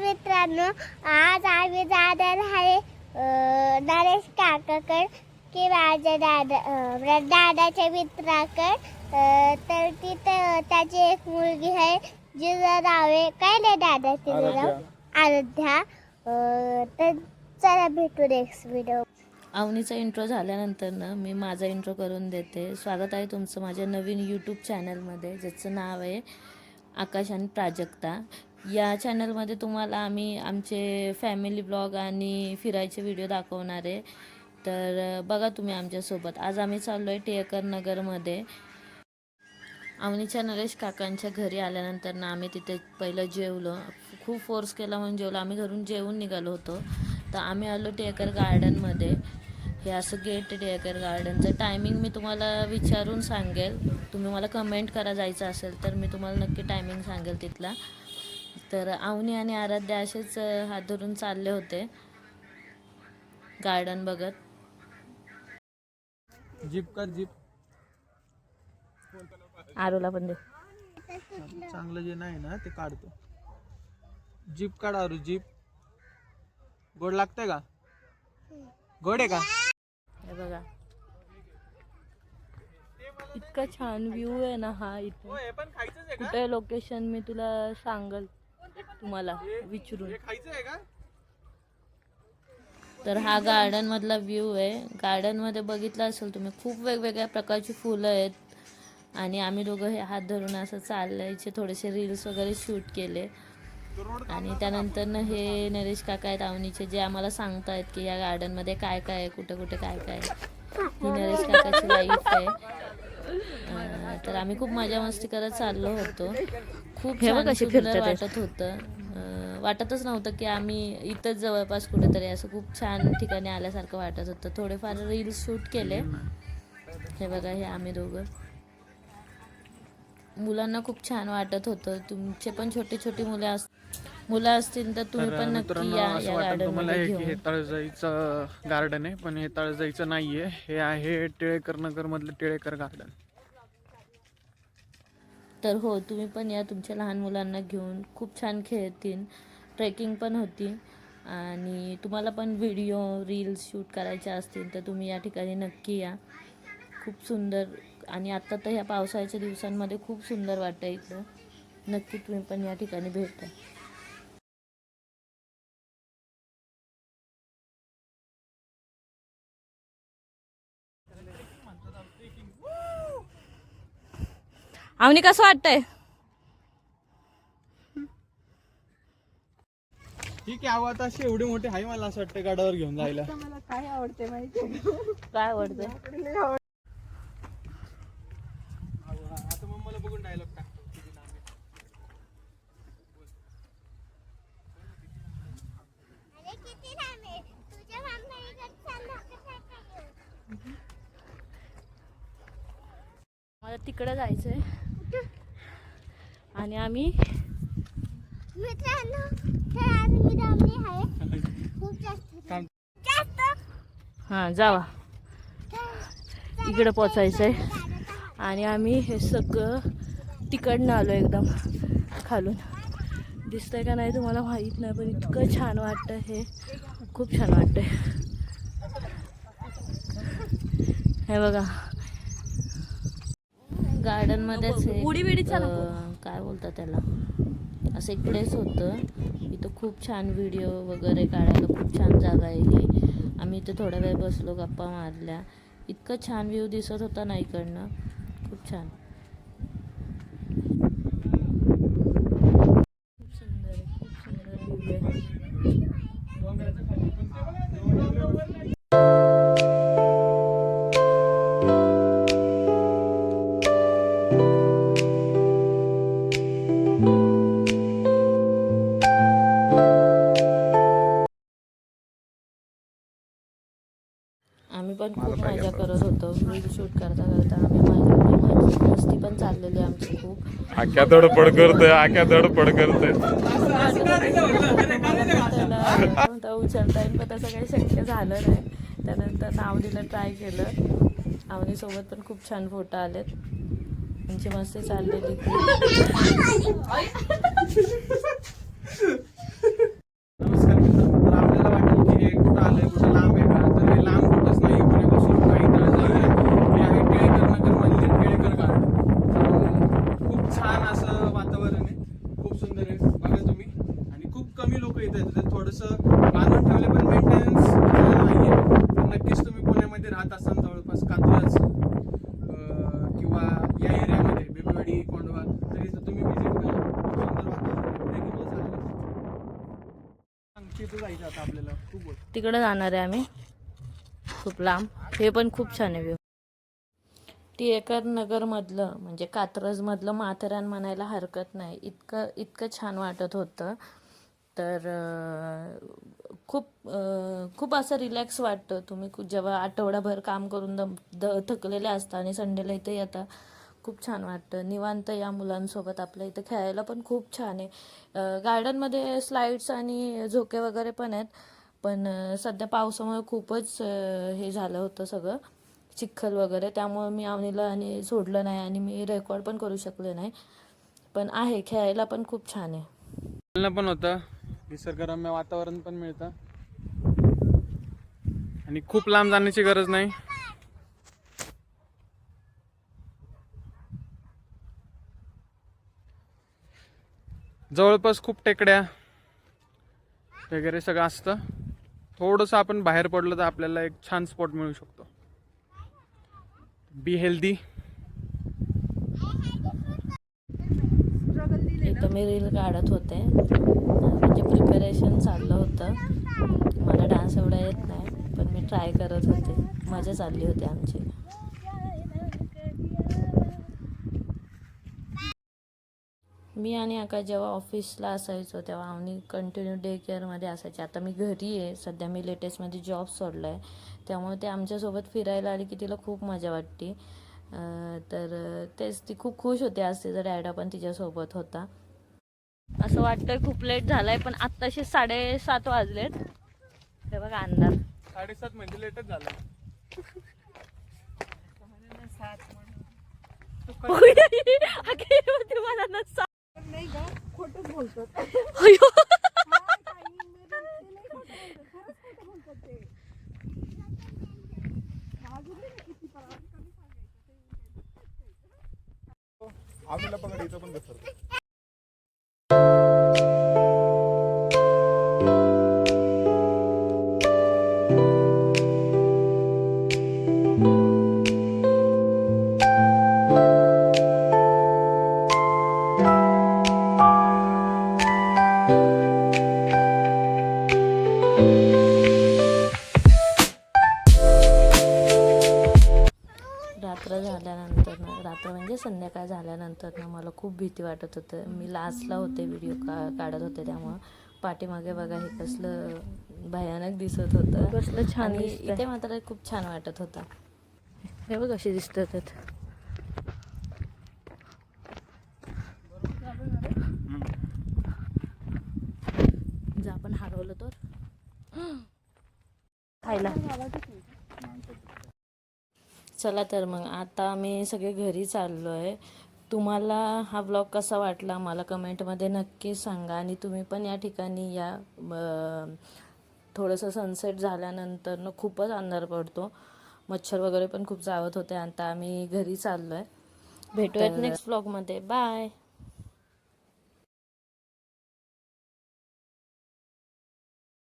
मित्रांनो, आज आम्ही जाणार आहे नरेश काकाकडे की माझ्या दादाच्या मित्राकडे. तर तिथं त्याची एक मुलगी आहे जिचं नाव आहे काय नाही दादा तिचं नाव आराध्या. तर चला भेटू नेक्स्ट व्हिडिओ. अवनीचा इंट्रो झाल्यानंतर ना मी माझा इंट्रो करून देते. स्वागत आहे तुमचं माझ्या नवीन यूट्यूब चॅनलमध्ये, ज्याचं नाव आहे आकाश आणि प्राजक्ता. या चॅनलमध्ये तुम्हाला आम्ही आमचे फॅमिली ब्लॉग आणि फिरायचे व्हिडिओ दाखवणार आहे. तर बघा तुम्ही आमच्यासोबत. आज आम्ही चाललो आहे टिळक नगरमध्ये. अवनीच्या नरेश काकांच्या घरी आल्यानंतर ना आम्ही तिथे पहिलं जेवलो. खूप फोर्स केला म्हणून जेवलो. आम्ही घरून जेवून निघालो होतो. तर आम्ही आलो टिळकर गार्डनमध्ये. हे असं गेट आहे टिळकर गार्डनचं. टायमिंग मी तुम्हाला विचारून सांगेल. तुम्ही मला कमेंट करा जायचं असेल तर मी तुम्हाला नक्की टायमिंग सांगेल तिथला. तर अवनी आणि आराध्या असेच हात धरून चालले होते गार्डन बघत. जीप कर जीप. आरूला पण दे. चांगलं जे नाही ना ते काढतो. जीप काढ आरू, जीप. गोड लागतंय का? गोड आहे का? हे बघा इतका छान व्ह्यू आहे ना हा. इथे कुठे लोकेशन मी तुला सांगल तुम्हाला विचारून. तर हा गार्डन मधला व्ह्यू आहे. गार्डन मध्ये बघितलं असेल तुम्ही खूप वेगवेगळ्या प्रकारची फुलं आहेत. आणि आम्ही दोघं हे हात धरून असं चालल्याचे थोडेसे रील्स वगैरे शूट केले. आणि त्यानंतर ना हे नरेश काका आहेत अवनीचे, जे आम्हाला सांगतायत की या गार्डन मध्ये काय काय आहे, कुठे कुठे काय काय आहे. ही नरेश काकाची लाईफ आहे. तर आम्ही खूप मजा मस्ती करत चाललो होतो. खूप सुंदर वाटत होतं. वाटतच नव्हतं की आम्ही इथंच जवळपास कुठेतरी असं खूप छान ठिकाणी आल्यासारखं वाटत होतं. थोडेफार रील्स शूट केले. हे बघा हे आम्ही दोघं. मुलांना खूप छान वाटत होतं. तुमचे पण छोटी छोटी मुलं असतील तर तुम्ही पण नक्की या गार्डन मध्ये घेऊन. हे तळजाईचं गार्डन आहे, पण हे तळजाईचं नाहीये. हे आहे टिळकर नगर मधलं टिळकर गार्डन. तर हो, तुम्ही पण या तुमच्या लहान मुलांना घेऊन. खूप छान खेळतील. ट्रेकिंग पण होती. आणि तुम्हाला पण व्हिडिओ रील्स शूट करायचे असतील तर तुम्ही या ठिकाणी नक्की या. खूप सुंदर. आणि आता तर ह्या पावसाळ्याच्या दिवसांमध्ये खूप सुंदर वाटतं इथं. नक्की तुम्ही पण या ठिकाणी भेट द्या. अवनी कसं वाटतंय? ठीक आहे. आवाज अशी एवढी मोठी आहे, मला असं वाटतं गाडावर घेऊन जायला. मला काय आवडते माहिती काय आवडतंय? आता मम्माला बघून डायलॉग टाकतो. मला तिकडे जायचंय. आणि आम्ही मित्रांनो, हे आम्ही दामणी आहे खूप जास्त हां जावा इकडे पोचायचंय. आणि आम्ही हे सगळं तिकडनं आलो एकदम खालून. दिसतंय का नाही तुम्हाला माहीत नाही, पण इतकं छान वाटतं. हे खूप छान वाटतंय. हे बघा गार्डन मध्येच काय बोलतात त्याला, असं एक प्लेस होतं. इथं खूप छान व्हिडिओ वगैरे काढायला खूप छान जागा आहे ही. आम्ही इथे थोडा वेळ बसलो, गप्पा मारल्या. इतकं छान व्ह्यू दिसत होता ना इकडनं. खूप छान. खूप सुंदर आहे. खूप सुंदर व्ह्यू आहे. आम्ही पण खूप मजा करत होतो. व्हिडिओ शूट करता करता आम्ही मस्ती पण चाललेली आमची खूप. आख्या धडपड करतोय. उचलता येईल पण तसं काही शक्य झालं नाही. त्यानंतर अवनीला ट्राय केलं. अवनीसोबत पण खूप छान फोटो आलेत. त्यांची मस्ती चाललेली. इथं येतं ते थोडंसं बांधून ठेवले पण मेंटेनन्स नाहीये. तर नक्कीच तुम्ही पुण्यामध्ये राहत असाल जवळपास कात्रज किंवा या एरियामध्ये बेबीवाडी कोंडवा तर इथं तुम्ही व्हिजिट करा. खूप सुंदर वातावरण आहे. ट्रेकिंगला चांगलं तिथं जायचं आता आपल्याला खूप तिकडे जाणार आहे आम्ही खूप लांब. हे पण खूप छान आहे व्ह्यू. टिळेकर नगरमधलं म्हणजे कात्रजमधलं माथेरान म्हणायला हरकत नाही. इतकं छान वाटत होतं. तर खूप असं रिलॅक्स वाटतं. तुम्ही जेव्हा आठवडाभर काम करून थकलेले असता आणि संडेला इथे येता खूप छान वाटतं. निवांत या मुलांसोबत आपल्या इथं खेळायला पण खूप छान आहे. गार्डनमध्ये स्लाईड्स आणि झोके वगैरे पण आहेत. पण सध्या पावसामुळे खूपच हे झालं होतं सगळं चिखल वगैरे, त्यामुळे मी आवनीला आणि सोडलं नाही आणि मी रेकॉर्ड पण करू शकले नाही. पण आहे खेळायला पण खूप छान आहे. पण होतं निसर्गरम्य वातावरण पण मिळतं आणि खूप लांब जाण्याची गरज नाही. जवळपास खूप टेकड्या वगैरे सगळं असतं. थोडंसं आपण बाहेर पडलं तर आपल्याला एक छान स्पॉट मिळू शकतो. Be healthy. इथं मी रील काढत होते म्हणजे प्रिपरेशन चाललं होतं. मला डान्स एवढा येत नाही पण मी ट्राय करत होते. मजा चालली होती आमची. मी आणि आकाश जेव्हा ऑफिसला असायचो तेव्हा आम्ही कंटिन्यू डे केअरमध्ये असायचे. आता मी घरी आहे सध्या. मी लेटेस्टमध्ये जॉब सोडला आहे त्यामुळे ते आमच्यासोबत फिरायला आली की तिला खूप मजा वाटते. तर तेच ती खूप खुश होते. आज तिचा डॅडा पण तिच्यासोबत होता. असं वाटतंय खूप लेट झालाय पण आत्ताशी 7:30 वाजलेत. हे बघा अंधार. 7:30 म्हणजे लेटच झालं. नाही का खोटच बोलतात. आम्हीला पकडायचं पण कसं. रात्र म्हणजे संध्याकाळ झाल्यानंतर ना मला खूप भीती वाटत होतं. मी लास्टला होते व्हिडिओ काढत होते त्यामुळं पाठीमागे बघा हे कसलं भयानक दिसत होतं. कसलं छान आणि दिसतंय. इथे मात्र खूप छान वाटत होतं. हे बघ कशी दिसतात. जर आपण हरवलं तर खायला. चला तर मग आता आम्ही सगळे घरी चाललो आहे. तुम्हाला हा व्लॉग कसा वाटला मला कमेंटमध्ये नक्की सांगा. आणि तुम्ही पण या ठिकाणी या. थोडंसं सनसेट झाल्यानंतर खूपच अंधार पडतो. मच्छर वगैरे पण खूप चावत होते. आता आम्ही घरी चाललो आहे. भेटूयात नेक्स्ट व्लॉगमध्ये. बाय.